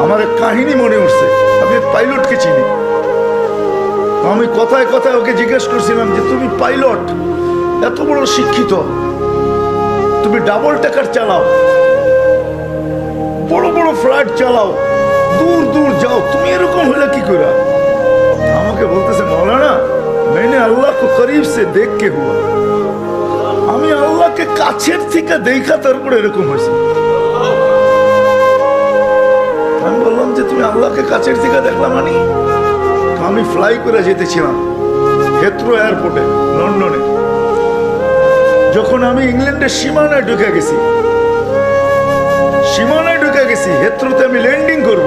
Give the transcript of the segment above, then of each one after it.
আমার এক কাহিনী মনে উঠছে। আমি পাইলটকে চিনি। আমি কথায় কথায় ওকে জিজ্ঞেস করছিলাম যে তুমি পাইলট, এত বড় শিক্ষিত, তুমি ডাবল টেকার চালাও, বড় বড় ফ্লাইট চালাও, দূর দূর যাও, তুমি এরকম হলে কি করে? আমাকে বলতেছে মৌলানা मैंने अल्लाह को करीब से देख के हुआ, আমি আল্লাহকে কাছের থেকে দেখা তারপরে এরকম হয়েছে। আমি বললাম যে তুমি আল্লাহকে কাছের থেকে দেখলা? মানে আমি ফ্লাই করে যেতেছিলাম হেথ্রো এয়ারপোর্টে লন্ডনে। যখন আমি ইংল্যান্ডের সীমানায় ঢুকে গেছি, হেথ্রোতে আমি ল্যান্ডিং করব,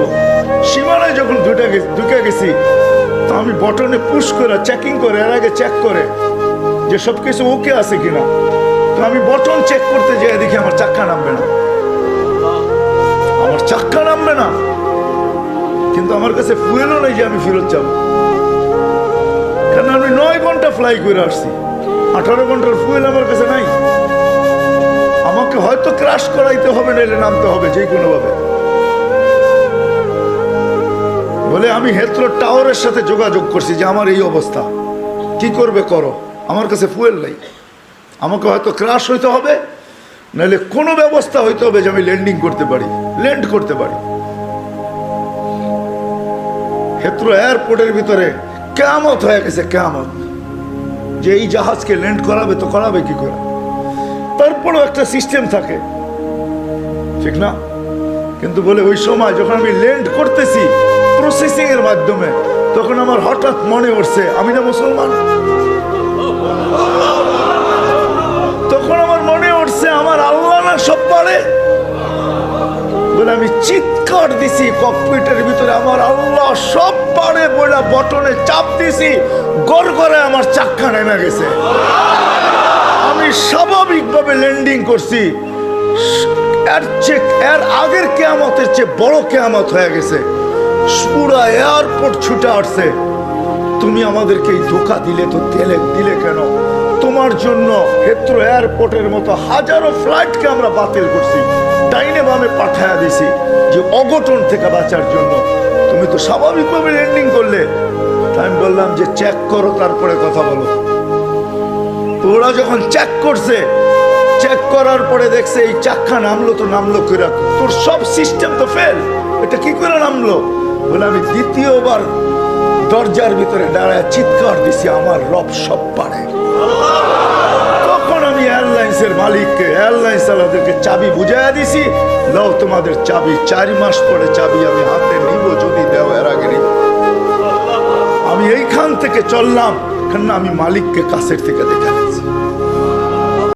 সীমানায় যখন ঢুকে গেছি তো আমি বটনে পুশ করে চেকিং করে, এর আগে চেক করে যে সবকিছু ওকে আছে কিনা। তো আমি বটন চেক করতে যেয়ে দেখি আমার চাক্কা নামবে না, কিন্তু আমার কাছে ফুয়েলও নেই যে আমি ফেরত যাব, কারণ আমি 9 ঘন্টা ফ্লাই করে আসছি, 18 ঘন্টার ফুয়েল আমার কাছে নাই। আমাকে হয়তো ক্রাশ করাইতে হবে, নাইলে নামতে হবে যে কোনো ভাবে। বলে আমি হেথ্রো টাওয়ারের সাথে যোগাযোগ করছি যে আমার এই অবস্থা, কি করবে করো, আমার কাছে ফুয়েল নাই, আমাকে হয়তো ক্রাশ হইতে হবে, নাহলে কোনো ব্যবস্থা হইতে হবে যে আমি ল্যান্ড করতে পারি। হেথ্রো এয়ারপোর্টের ভিতরে কিয়ামত হয়ে গেছে, কিয়ামত, যে এই জাহাজকে ল্যান্ড করাবে তো করাবে কি করে। তারপরেও একটা সিস্টেম থাকে, ঠিক না? কিন্তু বলে ওই সময় যখন আমি ল্যান্ড করতেছি প্রসেসিং এর মাধ্যমে, তখন আমার হঠাৎ মনে উঠছে আমি না মুসলমান। তখন আমার মনে উঠছে আমার আল্লাহ না সব পারে। বলে আমি চিৎকার দিছি ককপিটের ভিতরে, আমার আল্লাহ সব পারে বলে বটনে চাপ দিছি, গড়গড়ে আমার চাক্কা নেমে গেছে। আমি স্বাভাবিকভাবে ল্যান্ডিং করছি। এর আগের কিয়ামতের চেয়ে বড় কিয়ামত হয়ে গেছে। পুরা এয়ারপোর্ট ছুটে আসছে, তুমি আমাদেরকে এই ধোঁকা দিলে তো দিলে কেন? তোমার জন্য হেথ্রো এয়ারপোর্টের মতো হাজারো ফ্লাইটকে আমরা বাতিল করছি, ডাইনে বামে পাঠায়া দিছি যে অঘটন থেকে বাঁচার জন্য। তুমি তো স্বাভাবিকভাবে ল্যান্ডিং করলে। আমি বললাম যে চেক করো, তারপরে কথা বলো। তো ওরা যখন চেক করছে, চেক করার পরে দেখছে এই চাক্কা নামলো তো নামলো করে, তোর সব সিস্টেম তো ফেল, এটা কি করে নামলো? বলে আমি দ্বিতীয়বার দরজার ভিতরে দাঁড়ায় চিৎকার দিছি আমার রব সব পারে। তখন আমি এয়ারলাইন্সের মালিককে, এয়ারলাইন্স ওয়ালাদেরকে চাবি বুঝাইয়া দিছি, নাও তোমাদের চাবি, 4 মাস পরে চাবি আমি হাতে নিব, যদি দেও এর আগে নিব। আমি এইখান থেকে চললাম, কেন আমি মালিককে কাছের থেকে দেখে নিয়েছি।